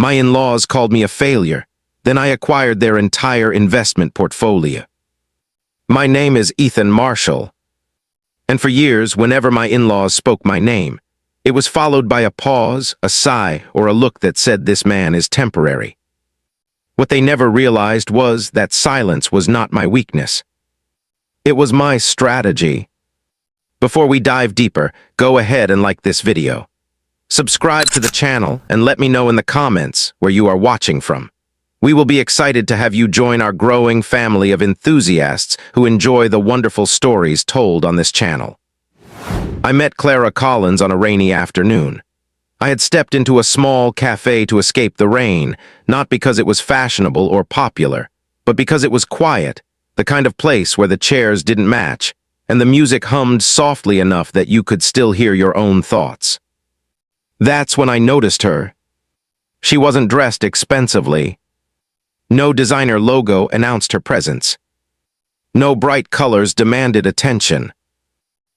My in-laws called me a failure. Then I acquired their entire investment portfolio. My name is Ethan Marshall. And for years, whenever my in-laws spoke my name, it was followed by a pause, a sigh, or a look that said this man is temporary. What they never realized was that silence was not my weakness. It was my strategy. Before we dive deeper, go ahead and like this video. Subscribe to the channel and let me know in the comments where you are watching from. We will be excited to have you join our growing family of enthusiasts who enjoy the wonderful stories told on this channel. I met Clara Collins on a rainy afternoon. I had stepped into a small cafe to escape the rain, not because it was fashionable or popular, but because it was quiet, the kind of place where the chairs didn't match, and the music hummed softly enough that you could still hear your own thoughts. That's when I noticed her. She wasn't dressed expensively. No designer logo announced her presence. No bright colors demanded attention.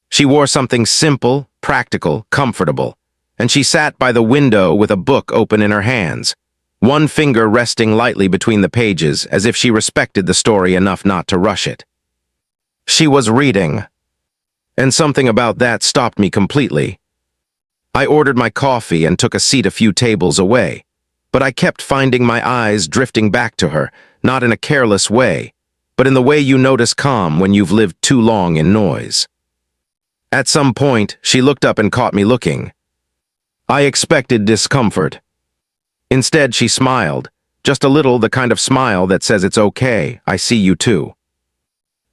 She wore something simple, practical, comfortable, and she sat by the window with a book open in her hands, one finger resting lightly between the pages as if she respected the story enough not to rush it. She was reading, and something about that stopped me completely. I ordered my coffee and took a seat a few tables away, but I kept finding my eyes drifting back to her, not in a careless way, but in the way you notice calm when you've lived too long in noise. At some point, she looked up and caught me looking. I expected discomfort. Instead, she smiled, just a little, the kind of smile that says it's okay, I see you too.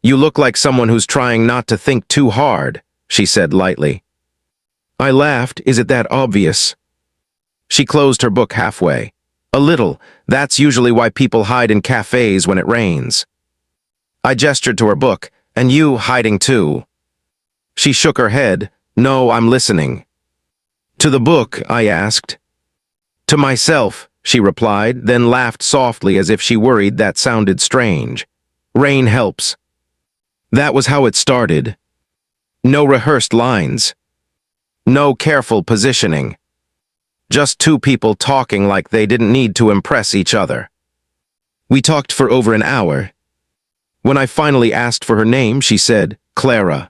You look like someone who's trying not to think too hard, she said lightly. I laughed. Is it that obvious? She closed her book halfway. A little. That's usually why people hide in cafes when it rains. I gestured to her book. And you hiding too? She shook her head. No, I'm listening. To the book, I asked. To myself, she replied, then laughed softly as if she worried that sounded strange. Rain helps. That was how it started. No rehearsed lines. No careful positioning. Just two people talking like they didn't need to impress each other. We talked for over an hour. When I finally asked for her name, she said, Clara.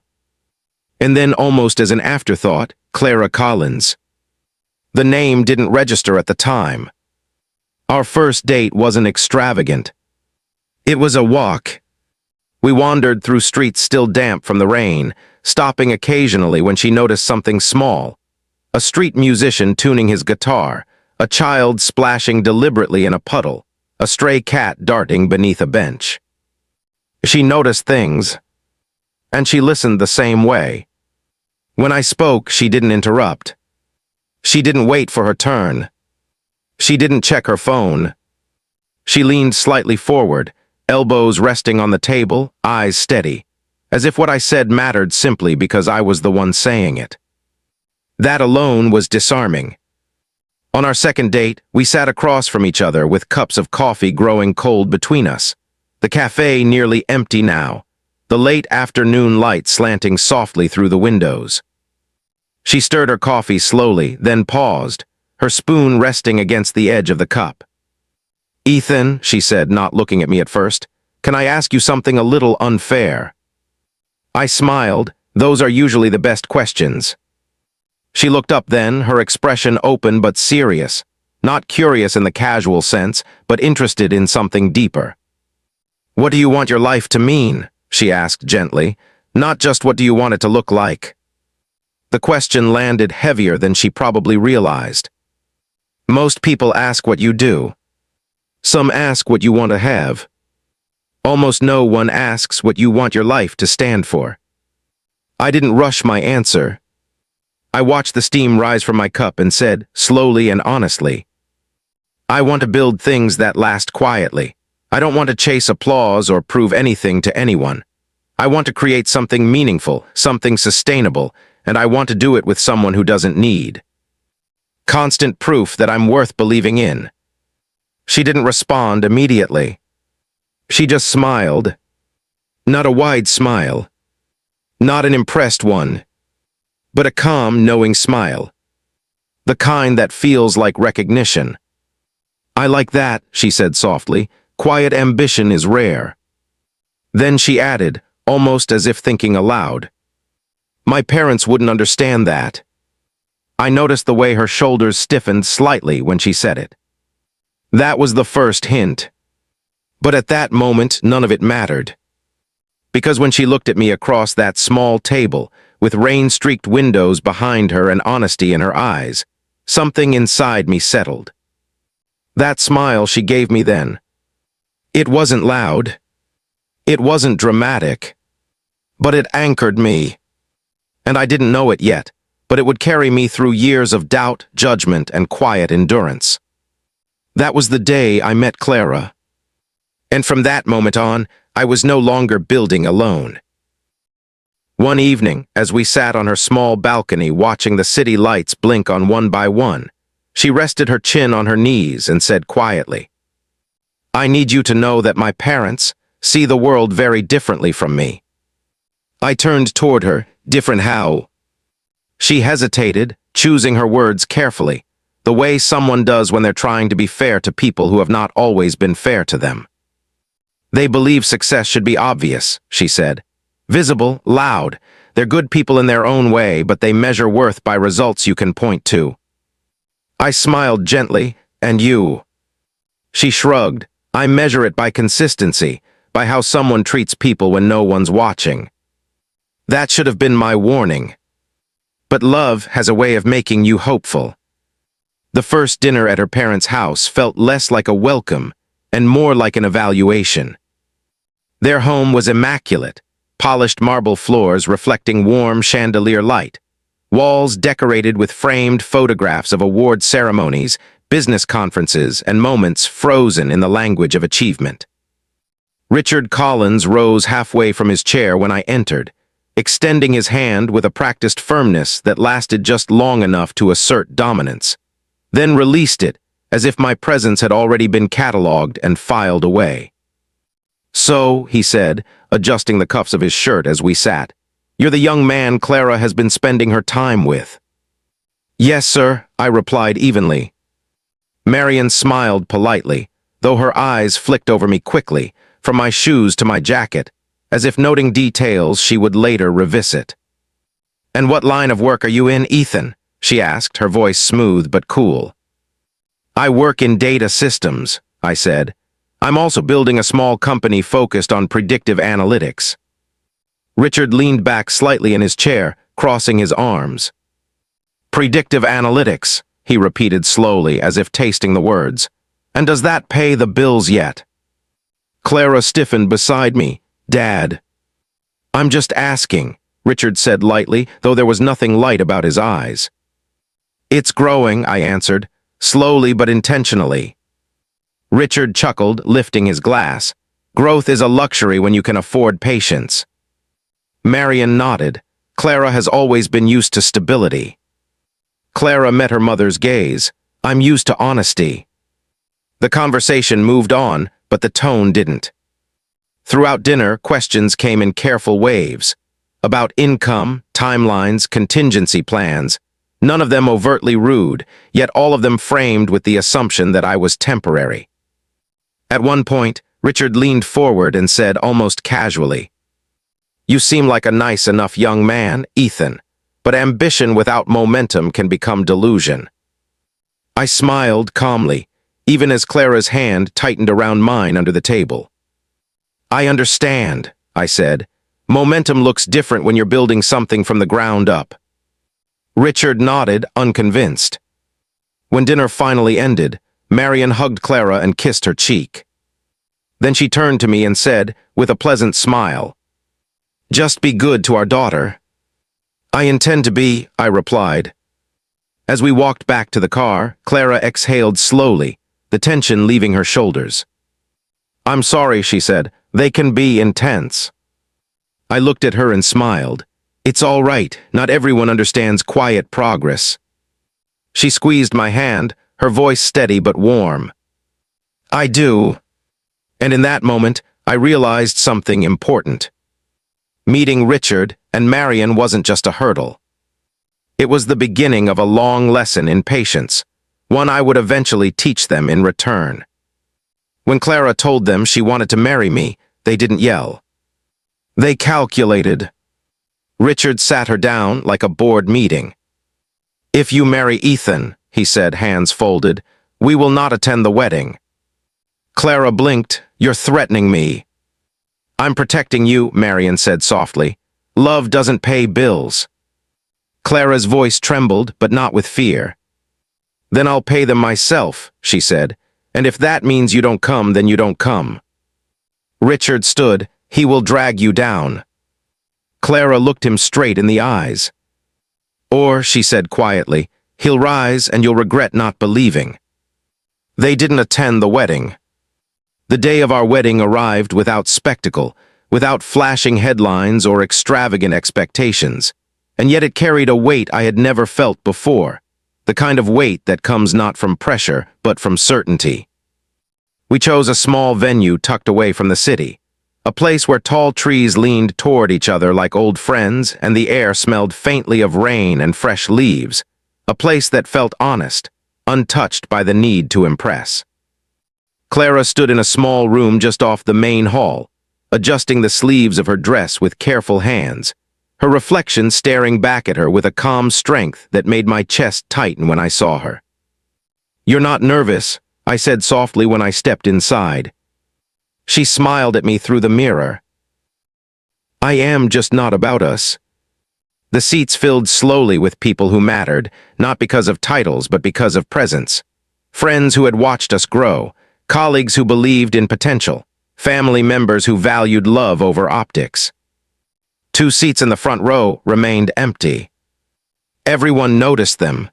And then, almost as an afterthought, Clara Collins. The name didn't register at the time. Our first date wasn't extravagant. It was a walk. We wandered through streets still damp from the rain, stopping occasionally when she noticed something small. A street musician tuning his guitar, a child splashing deliberately in a puddle, a stray cat darting beneath a bench. She noticed things, and she listened the same way. When I spoke, she didn't interrupt. She didn't wait for her turn. She didn't check her phone. She leaned slightly forward, elbows resting on the table, eyes steady, as if what I said mattered simply because I was the one saying it. That alone was disarming. On our second date, we sat across from each other with cups of coffee growing cold between us, the cafe nearly empty now, the late afternoon light slanting softly through the windows. She stirred her coffee slowly, then paused, her spoon resting against the edge of the cup. Ethan, she said, not looking at me at first, can I ask you something a little unfair? I smiled. Those are usually the best questions. She looked up then, her expression open but serious, not curious in the casual sense, but interested in something deeper. What do you want your life to mean? She asked gently, not just what do you want it to look like. The question landed heavier than she probably realized. Most people ask what you do. Some ask what you want to have. Almost no one asks what you want your life to stand for. I didn't rush my answer. I watched the steam rise from my cup and said, slowly and honestly, I want to build things that last quietly. I don't want to chase applause or prove anything to anyone. I want to create something meaningful, something sustainable, and I want to do it with someone who doesn't need constant proof that I'm worth believing in. She didn't respond immediately. She just smiled. Not a wide smile. Not an impressed one. But a calm, knowing smile. The kind that feels like recognition. I like that, she said softly. Quiet ambition is rare. Then she added, almost as if thinking aloud, my parents wouldn't understand that. I noticed the way her shoulders stiffened slightly when she said it. That was the first hint. But at that moment, none of it mattered. Because when she looked at me across that small table, with rain-streaked windows behind her and honesty in her eyes, something inside me settled. That smile she gave me then. It wasn't loud. It wasn't dramatic. But it anchored me. And I didn't know it yet, but it would carry me through years of doubt, judgment, and quiet endurance. That was the day I met Clara. And from that moment on, I was no longer building alone. One evening, as we sat on her small balcony watching the city lights blink on one by one, she rested her chin on her knees and said quietly, I need you to know that my parents see the world very differently from me. I turned toward her, different how? She hesitated, choosing her words carefully, the way someone does when they're trying to be fair to people who have not always been fair to them. They believe success should be obvious, she said. Visible, loud. They're good people in their own way, but they measure worth by results you can point to. I smiled gently, and you? She shrugged. I measure it by consistency, by how someone treats people when no one's watching. That should have been my warning. But love has a way of making you hopeful. The first dinner at her parents' house felt less like a welcome and more like an evaluation. Their home was immaculate, polished marble floors reflecting warm chandelier light, walls decorated with framed photographs of award ceremonies, business conferences, and moments frozen in the language of achievement. Richard Collins rose halfway from his chair when I entered, extending his hand with a practiced firmness that lasted just long enough to assert dominance, then released it as if my presence had already been catalogued and filed away. So, he said, adjusting the cuffs of his shirt as we sat, you're the young man Clara has been spending her time with. Yes, sir, I replied evenly. Marian smiled politely, though her eyes flicked over me quickly, from my shoes to my jacket, as if noting details she would later revisit. And what line of work are you in, Ethan? She asked, her voice smooth but cool. I work in data systems, I said. I'm also building a small company focused on predictive analytics. Richard leaned back slightly in his chair, crossing his arms. Predictive analytics, he repeated slowly, as if tasting the words. And does that pay the bills yet? Clara stiffened beside me. Dad. I'm just asking, Richard said lightly, though there was nothing light about his eyes. It's growing, I answered, slowly but intentionally. Richard chuckled, lifting his glass. Growth is a luxury when you can afford patience. Marian nodded. Clara has always been used to stability. Clara met her mother's gaze. I'm used to honesty. The conversation moved on, but the tone didn't. Throughout dinner, questions came in careful waves. About income, timelines, contingency plans. None of them overtly rude, yet all of them framed with the assumption that I was temporary. At one point, Richard leaned forward and said almost casually, You seem like a nice enough young man, Ethan, but ambition without momentum can become delusion. I smiled calmly, even as Clara's hand tightened around mine under the table. I understand, I said. Momentum looks different when you're building something from the ground up. Richard nodded, unconvinced. When dinner finally ended, Marian hugged Clara and kissed her cheek. Then she turned to me and said, with a pleasant smile, Just be good to our daughter. I intend to be, I replied. As we walked back to the car, Clara exhaled slowly, the tension leaving her shoulders. I'm sorry, she said. They can be intense. I looked at her and smiled. It's all right. Not everyone understands quiet progress. She squeezed my hand, her voice steady but warm. I do. And in that moment, I realized something important. Meeting Richard and Marian wasn't just a hurdle. It was the beginning of a long lesson in patience, one I would eventually teach them in return. When Clara told them she wanted to marry me, they didn't yell. They calculated. Richard sat her down like a board meeting. "If you marry Ethan," he said, hands folded, "we will not attend the wedding." Clara blinked. "You're threatening me." "I'm protecting you," Marion said softly. "Love doesn't pay bills." Clara's voice trembled, but not with fear. "Then I'll pay them myself," she said, "and if that means you don't come, then you don't come." Richard stood. "He will drag you down." Clara looked him straight in the eyes. "Or," she said quietly, "he'll rise and you'll regret not believing." They didn't attend the wedding. The day of our wedding arrived without spectacle, without flashing headlines or extravagant expectations, and yet it carried a weight I had never felt before, the kind of weight that comes not from pressure, but from certainty. We chose a small venue tucked away from the city, a place where tall trees leaned toward each other like old friends and the air smelled faintly of rain and fresh leaves, a place that felt honest, untouched by the need to impress. Clara stood in a small room just off the main hall, adjusting the sleeves of her dress with careful hands, her reflection staring back at her with a calm strength that made my chest tighten when I saw her. "You're not nervous," I said softly when I stepped inside. She smiled at me through the mirror. "I am, just not about us." The seats filled slowly with people who mattered, not because of titles but because of presence. Friends who had watched us grow, colleagues who believed in potential, family members who valued love over optics. 2 seats in the front row remained empty. Everyone noticed them.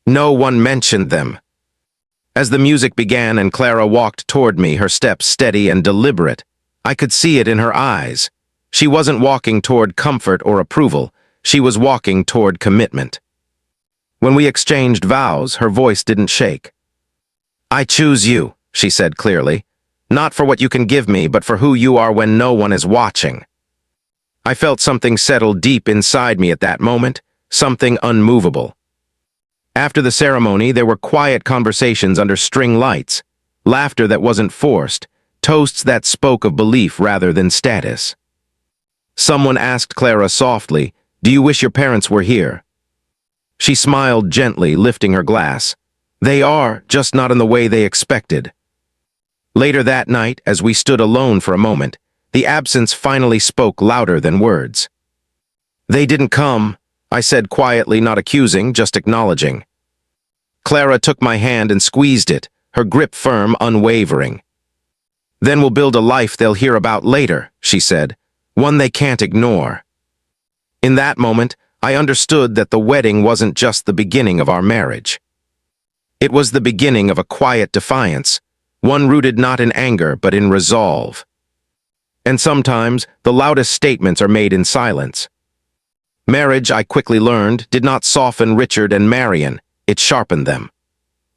No one mentioned them. As the music began and Clara walked toward me, her steps steady and deliberate, I could see it in her eyes. She wasn't walking toward comfort or approval. She was walking toward commitment. When we exchanged vows, her voice didn't shake. "I choose you," she said clearly, "not for what you can give me, but for who you are when no one is watching." I felt something settle deep inside me at that moment, something unmovable. After the ceremony, there were quiet conversations under string lights, laughter that wasn't forced, toasts that spoke of belief rather than status. Someone asked Clara softly, "Do you wish your parents were here?" She smiled gently, lifting her glass. "They are, just not in the way they expected." Later that night, as we stood alone for a moment, the absence finally spoke louder than words. "They didn't come," I said quietly, not accusing, just acknowledging. Clara took my hand and squeezed it, her grip firm, unwavering. "Then we'll build a life they'll hear about later," she said, "one they can't ignore." In that moment, I understood that the wedding wasn't just the beginning of our marriage. It was the beginning of a quiet defiance, one rooted not in anger but in resolve. And sometimes, the loudest statements are made in silence. Marriage, I quickly learned, did not soften Richard and Marion, it sharpened them.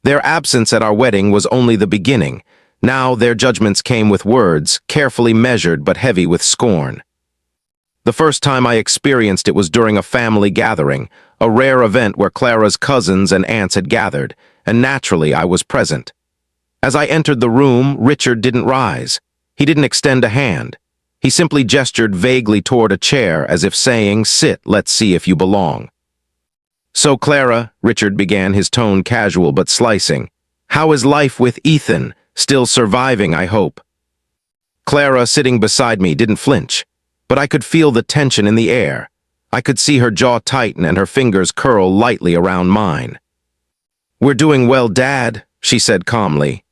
Their absence at our wedding was only the beginning. Now their judgments came with words, carefully measured but heavy with scorn. The first time I experienced it was during a family gathering, a rare event where Clara's cousins and aunts had gathered, and naturally I was present. As I entered the room, Richard didn't rise. He didn't extend a hand. He simply gestured vaguely toward a chair as if saying, "Sit, let's see if you belong." "So Clara," Richard began, his tone casual but slicing, "how is life with Ethan? Still surviving, I hope." Clara, sitting beside me, didn't flinch, but I could feel the tension in the air. I could see her jaw tighten and her fingers curl lightly around mine. "We're doing well, Dad," she said calmly.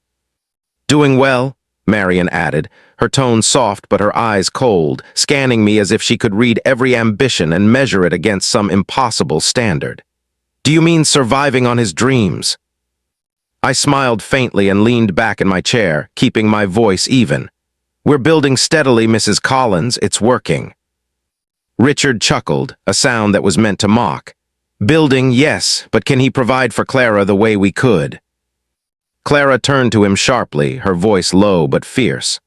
"Doing well," Marion added, her tone soft but her eyes cold, scanning me as if she could read every ambition and measure it against some impossible standard. "Do you mean surviving on his dreams?" I smiled faintly and leaned back in my chair, keeping my voice even. "We're building steadily, Mrs. Collins, it's working." Richard chuckled, a sound that was meant to mock. "Building, yes, but can he provide for Clara the way we could?" Clara turned to him sharply, her voice low but fierce.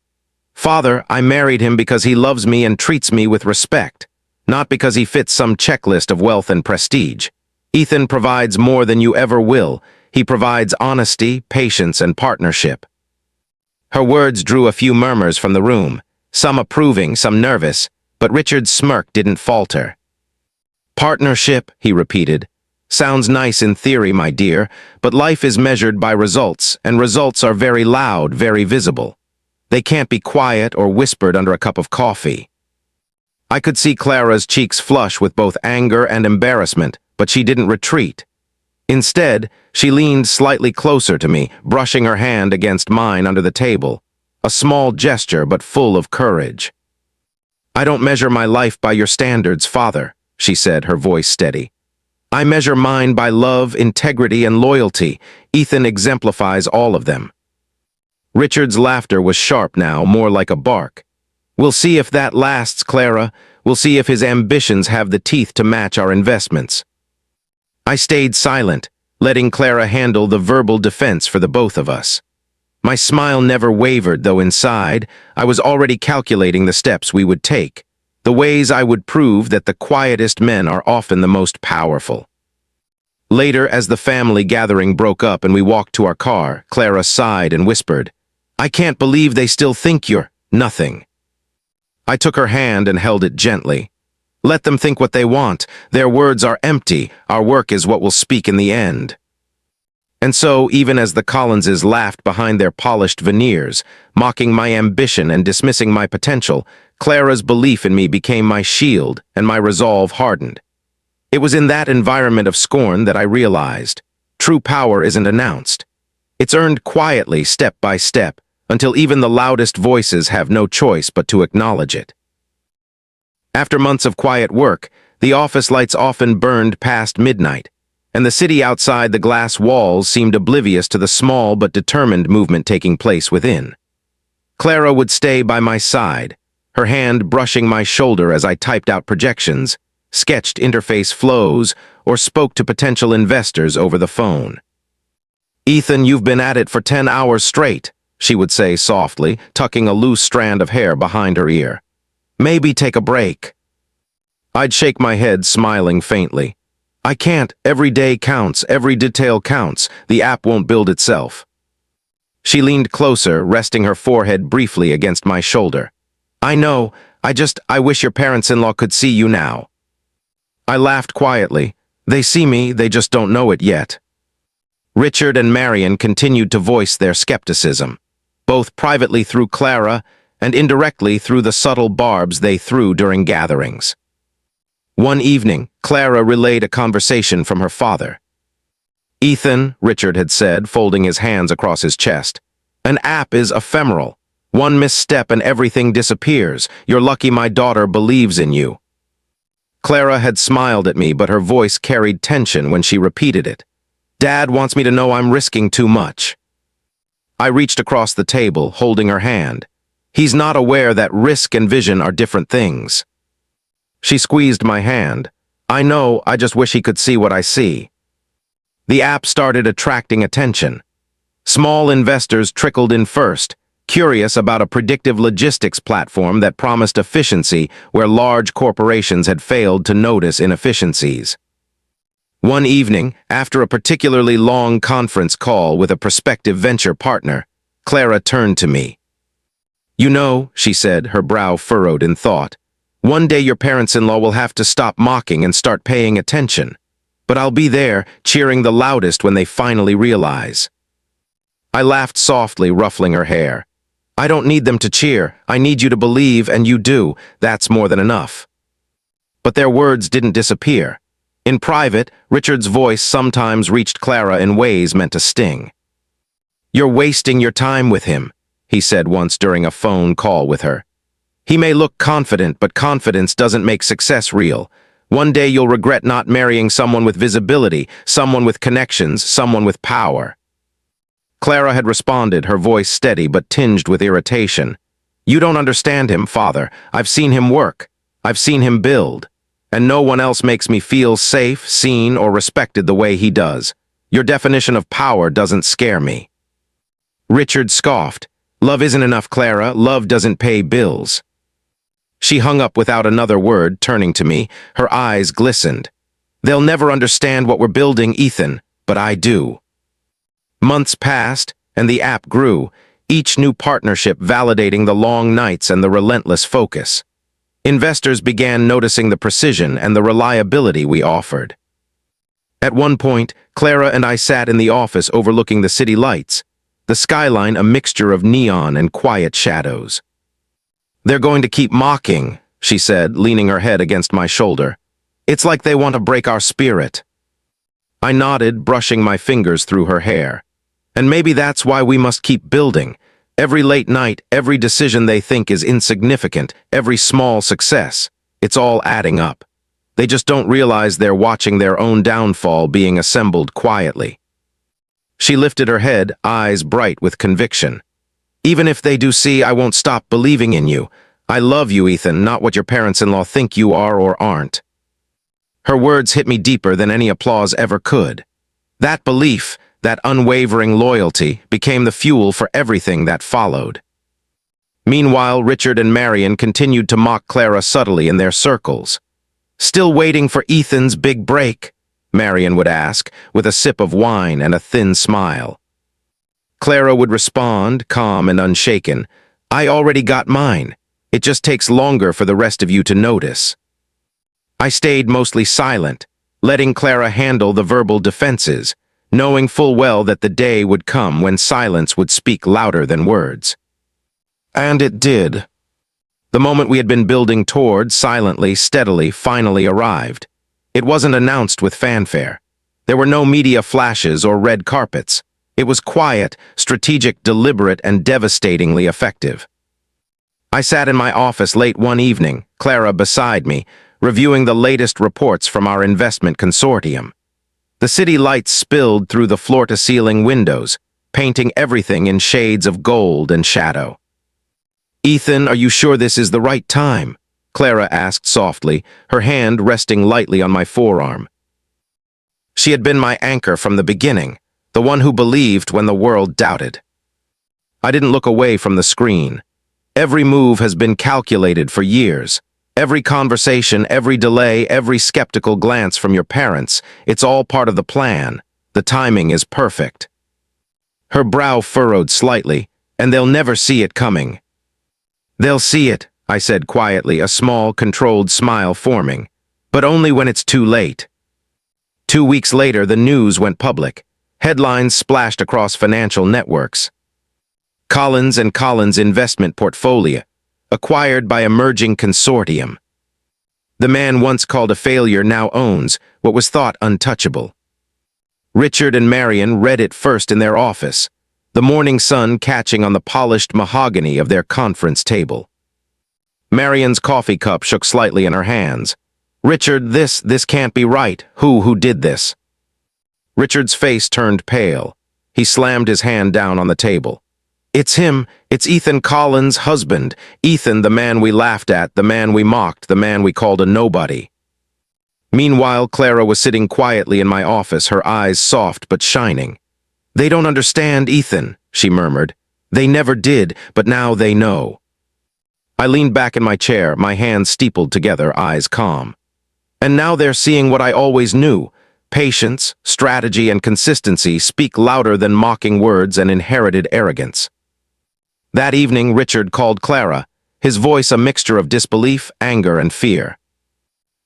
"Father, I married him because he loves me and treats me with respect, not because he fits some checklist of wealth and prestige. Ethan provides more than you ever will. He provides honesty, patience, and partnership. Her words drew a few murmurs from the room, some approving, some nervous, but Richard's smirk didn't falter. Partnership, he repeated. Sounds nice in theory, my dear, but life is measured by results, and results are very loud, very visible. They can't be quiet or whispered under a cup of coffee. I could see Clara's cheeks flush with both anger and embarrassment, but she didn't retreat. Instead, she leaned slightly closer to me, brushing her hand against mine under the table, a small gesture but full of courage. I don't measure my life by your standards, Father, she said, her voice steady. I measure mine by love, integrity, and loyalty. Ethan exemplifies all of them. Richard's laughter was sharp now, more like a bark. We'll see if that lasts, Clara. We'll see if his ambitions have the teeth to match our investments. I stayed silent, letting Clara handle the verbal defense for the both of us. My smile never wavered, though inside, I was already calculating the steps we would take, the ways I would prove that the quietest men are often the most powerful. Later, as the family gathering broke up and we walked to our car, Clara sighed and whispered, I can't believe they still think you're nothing. I took her hand and held it gently. Let them think what they want. Their words are empty. Our work is what will speak in the end. And so, even as the Collinses laughed behind their polished veneers, mocking my ambition and dismissing my potential, Clara's belief in me became my shield and my resolve hardened. It was in that environment of scorn that I realized true power isn't announced. It's earned quietly, step by step, until even the loudest voices have no choice but to acknowledge it. After months of quiet work, the office lights often burned past midnight, and the city outside the glass walls seemed oblivious to the small but determined movement taking place within. Clara would stay by my side, her hand brushing my shoulder as I typed out projections, sketched interface flows, or spoke to potential investors over the phone. Ethan, you've been at it for 10 hours straight, she would say softly, tucking a loose strand of hair behind her ear. Maybe take a break. I'd shake my head, smiling faintly. I can't. Every day counts. Every detail counts. The app won't build itself. She leaned closer, resting her forehead briefly against my shoulder. I know. I wish your parents-in-law could see you now. I laughed quietly. They see me, they just don't know it yet. Richard and Marion continued to voice their skepticism, both privately through Clara and indirectly through the subtle barbs they threw during gatherings. One evening, Clara relayed a conversation from her father. Ethan, Richard had said, folding his hands across his chest, an app is ephemeral. One misstep and everything disappears. You're lucky my daughter believes in you. Clara had smiled at me, but her voice carried tension when she repeated it. Dad wants me to know I'm risking too much. I reached across the table, holding her hand. He's not aware that risk and vision are different things. She squeezed my hand. I know, I just wish he could see what I see. The app started attracting attention. Small investors trickled in first, curious about a predictive logistics platform that promised efficiency where large corporations had failed to notice inefficiencies. One evening, after a particularly long conference call with a prospective venture partner, Clara turned to me. You know, she said, her brow furrowed in thought, one day your parents-in-law will have to stop mocking and start paying attention. But I'll be there, cheering the loudest when they finally realize. I laughed softly, ruffling her hair. I don't need them to cheer. I need you to believe, and you do. That's more than enough. But their words didn't disappear. In private, Richard's voice sometimes reached Clara in ways meant to sting. You're wasting your time with him, he said once during a phone call with her. He may look confident, but confidence doesn't make success real. One day you'll regret not marrying someone with visibility, someone with connections, someone with power. Clara had responded, her voice steady but tinged with irritation. You don't understand him, Father. I've seen him work. I've seen him build. And no one else makes me feel safe, seen, or respected the way he does. Your definition of power doesn't scare me. Richard scoffed. Love isn't enough, Clara. Love doesn't pay bills. She hung up without another word, turning to me. Her eyes glistened. They'll never understand what we're building, Ethan, but I do. Months passed, and the app grew, each new partnership validating the long nights and the relentless focus. Investors began noticing the precision and the reliability we offered. At one point, Clara and I sat in the office overlooking the city lights, the skyline a mixture of neon and quiet shadows. "They're going to keep mocking," she said, leaning her head against my shoulder. "It's like they want to break our spirit." I nodded, brushing my fingers through her hair. "And maybe that's why we must keep building. Every late night, every decision they think is insignificant, every small success, it's all adding up. They just don't realize they're watching their own downfall being assembled quietly." She lifted her head, eyes bright with conviction. "Even if they do see, I won't stop believing in you. I love you, Ethan, not what your parents-in-law think you are or aren't." Her words hit me deeper than any applause ever could. That belief, that unwavering loyalty, became the fuel for everything that followed. Meanwhile, Richard and Marion continued to mock Clara subtly in their circles. "Still waiting for Ethan's big break?" Marion would ask, with a sip of wine and a thin smile. Clara would respond, calm and unshaken, "I already got mine. It just takes longer for the rest of you to notice." I stayed mostly silent, letting Clara handle the verbal defenses, knowing full well that the day would come when silence would speak louder than words. And it did. The moment we had been building toward, silently, steadily, finally arrived. It wasn't announced with fanfare. There were no media flashes or red carpets. It was quiet, strategic, deliberate, and devastatingly effective. I sat in my office late one evening, Clara beside me, reviewing the latest reports from our investment consortium. The city lights spilled through the floor-to-ceiling windows, painting everything in shades of gold and shadow. "Ethan, are you sure this is the right time?" Clara asked softly, her hand resting lightly on my forearm. She had been my anchor from the beginning, the one who believed when the world doubted. I didn't look away from the screen. Every move has been calculated for years. Every conversation, every delay, every skeptical glance from your parents, it's all part of the plan. The timing is perfect. Her brow furrowed slightly, and they'll never see it coming. "They'll see it," I said quietly, a small, controlled smile forming, "but only when it's too late." 2 weeks later, the news went public. Headlines splashed across financial networks. Collins & Collins investment portfolio, acquired by emerging consortium. The man once called a failure now owns what was thought untouchable. Richard and Marion read it first in their office, the morning sun catching on the polished mahogany of their conference table. Marion's coffee cup shook slightly in her hands. "Richard, this can't be right. Who did this?" Richard's face turned pale. He slammed his hand down on the table. "It's him. It's Ethan Collins' husband. Ethan, the man we laughed at, the man we mocked, the man we called a nobody." Meanwhile, Clara was sitting quietly in my office, her eyes soft but shining. "They don't understand Ethan," she murmured. "They never did, but now they know." I leaned back in my chair, my hands steepled together, eyes calm. "And now they're seeing what I always knew. Patience, strategy, and consistency speak louder than mocking words and inherited arrogance." That evening, Richard called Clara, his voice a mixture of disbelief, anger, and fear.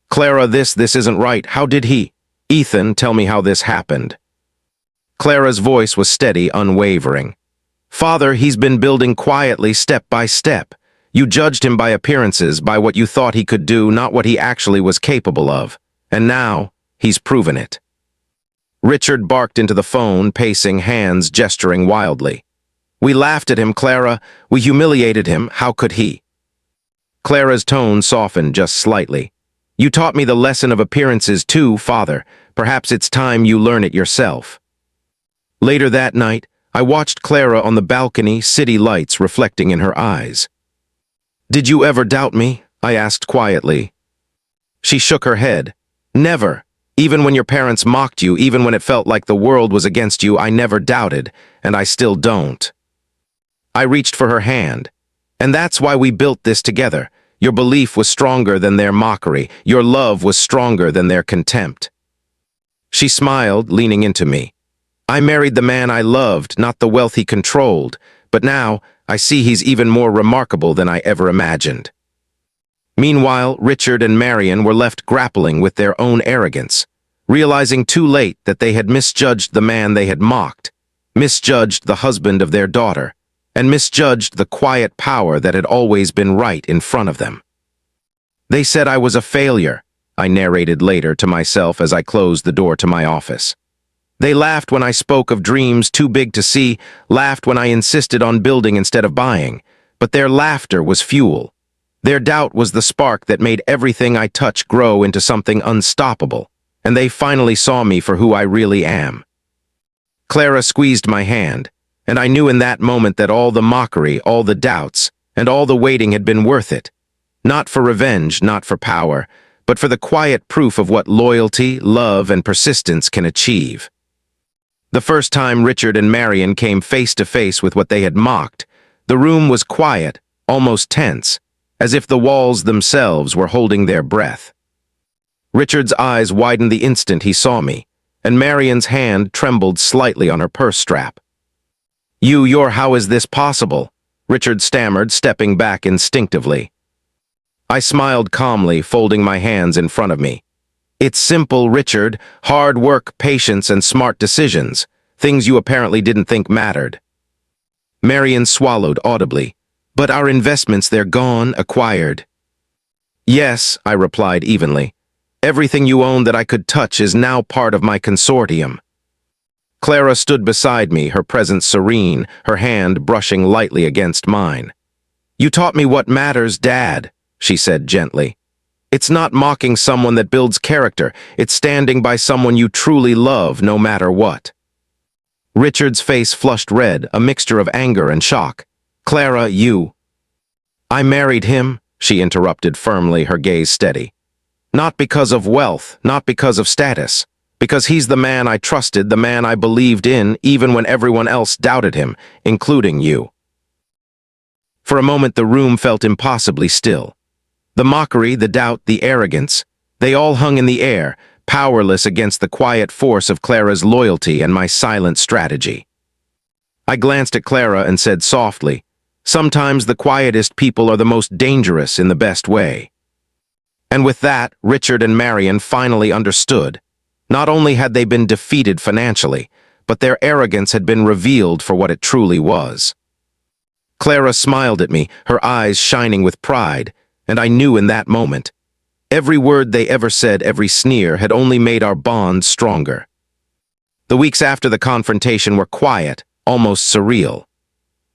"Clara, this isn't right. How did he? Ethan, tell me how this happened." Clara's voice was steady, unwavering. "Father, he's been building quietly, step by step. You judged him by appearances, by what you thought he could do, not what he actually was capable of. And now, he's proven it." Richard barked into the phone, pacing, hands gesturing wildly. "We laughed at him, Clara. We humiliated him. How could he?" Clara's tone softened just slightly. "You taught me the lesson of appearances too, Father. Perhaps it's time you learn it yourself." Later that night, I watched Clara on the balcony, city lights reflecting in her eyes. "Did you ever doubt me?" I asked quietly. She shook her head. "Never. Even when your parents mocked you, even when it felt like the world was against you, I never doubted, and I still don't." I reached for her hand. "And that's why we built this together. Your belief was stronger than their mockery. Your love was stronger than their contempt." She smiled, leaning into me. I married the man I loved, not the wealth he controlled, but now I see he's even more remarkable than I ever imagined. Meanwhile, Richard and Marion were left grappling with their own arrogance, realizing too late that they had misjudged the man they had mocked, misjudged the husband of their daughter, and misjudged the quiet power that had always been right in front of them. They said I was a failure, I narrated later to myself as I closed the door to my office. They laughed when I spoke of dreams too big to see, laughed when I insisted on building instead of buying, but their laughter was fuel. Their doubt was the spark that made everything I touched grow into something unstoppable, and they finally saw me for who I really am. Clara squeezed my hand, and I knew in that moment that all the mockery, all the doubts, and all the waiting had been worth it. Not for revenge, not for power, but for the quiet proof of what loyalty, love, and persistence can achieve. The first time Richard and Marion came face to face with what they had mocked, the room was quiet, almost tense, as if the walls themselves were holding their breath. Richard's eyes widened the instant he saw me, and Marion's hand trembled slightly on her purse strap. How is this possible?" Richard stammered, stepping back instinctively. I smiled calmly, folding my hands in front of me. "It's simple, Richard. Hard work, patience, and smart decisions. Things you apparently didn't think mattered." Marion swallowed audibly. "But our investments, they're gone, acquired." "Yes," I replied evenly. "Everything you own that I could touch is now part of my consortium." Clara stood beside me, her presence serene, her hand brushing lightly against mine. "You taught me what matters, Dad," she said gently. "It's not mocking someone that builds character, it's standing by someone you truly love no matter what." Richard's face flushed red, a mixture of anger and shock. "Clara, I married him," she interrupted firmly, her gaze steady. "Not because of wealth, not because of status, because he's the man I trusted, the man I believed in, even when everyone else doubted him, including you." For a moment the room felt impossibly still. The mockery, the doubt, the arrogance, they all hung in the air, powerless against the quiet force of Clara's loyalty and my silent strategy. I glanced at Clara and said softly, "Sometimes the quietest people are the most dangerous in the best way." And with that, Richard and Marion finally understood. Not only had they been defeated financially, but their arrogance had been revealed for what it truly was. Clara smiled at me, her eyes shining with pride, and I knew in that moment, every word they ever said, every sneer, had only made our bond stronger. The weeks after the confrontation were quiet, almost surreal.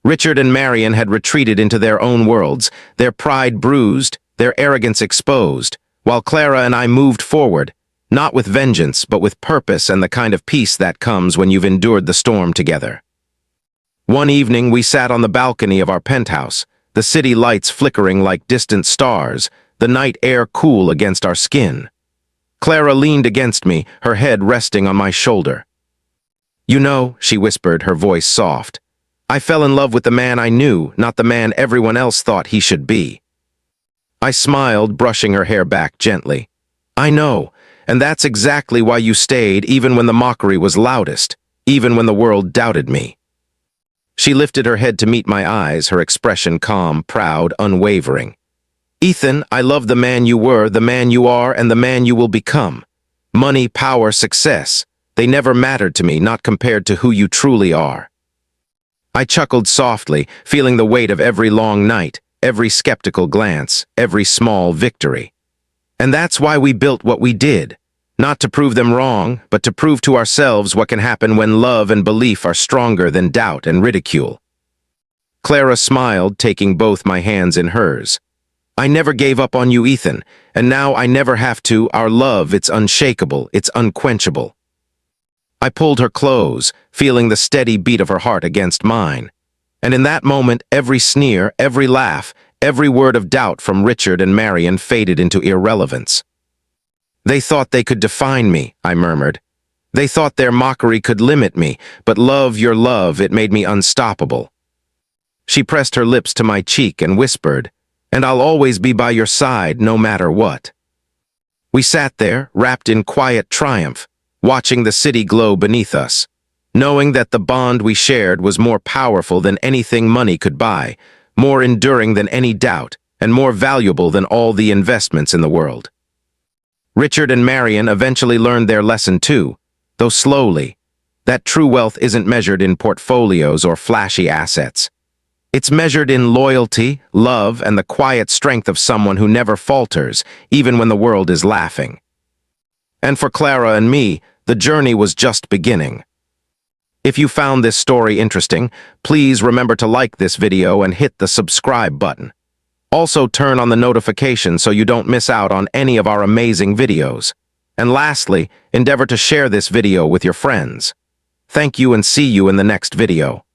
Richard and Marion had retreated into their own worlds, their pride bruised, their arrogance exposed, while Clara and I moved forward, not with vengeance, but with purpose and the kind of peace that comes when you've endured the storm together. One evening, we sat on the balcony of our penthouse, the city lights flickering like distant stars, the night air cool against our skin. Clara leaned against me, her head resting on my shoulder. "You know," she whispered, her voice soft, "I fell in love with the man I knew, not the man everyone else thought he should be." I smiled, brushing her hair back gently. "I know, and that's exactly why you stayed even when the mockery was loudest, even when the world doubted me." She lifted her head to meet my eyes, her expression calm, proud, unwavering. "Ethan, I love the man you were, the man you are, and the man you will become. Money, power, success, they never mattered to me, not compared to who you truly are." I chuckled softly, feeling the weight of every long night, every skeptical glance, every small victory. And that's why we built what we did. Not to prove them wrong, but to prove to ourselves what can happen when love and belief are stronger than doubt and ridicule. Clara smiled, taking both my hands in hers. "I never gave up on you, Ethan, and now I never have to. Our love, it's unshakable, it's unquenchable." I pulled her close, feeling the steady beat of her heart against mine. And in that moment, every sneer, every laugh, every word of doubt from Richard and Marion faded into irrelevance. "They thought they could define me," I murmured. "They thought their mockery could limit me, but love, your love, it made me unstoppable." She pressed her lips to my cheek and whispered, "And I'll always be by your side, no matter what." We sat there, wrapped in quiet triumph, watching the city glow beneath us. knowing that the bond we shared was more powerful than anything money could buy, more enduring than any doubt, and more valuable than all the investments in the world. Richard and Marion eventually learned their lesson too, though slowly, that true wealth isn't measured in portfolios or flashy assets. It's measured in loyalty, love, and the quiet strength of someone who never falters, even when the world is laughing. And for Clara and me, the journey was just beginning. If you found this story interesting, please remember to like this video and hit the subscribe button. Also turn on the notifications so you don't miss out on any of our amazing videos. And lastly, endeavor to share this video with your friends. Thank you and see you in the next video.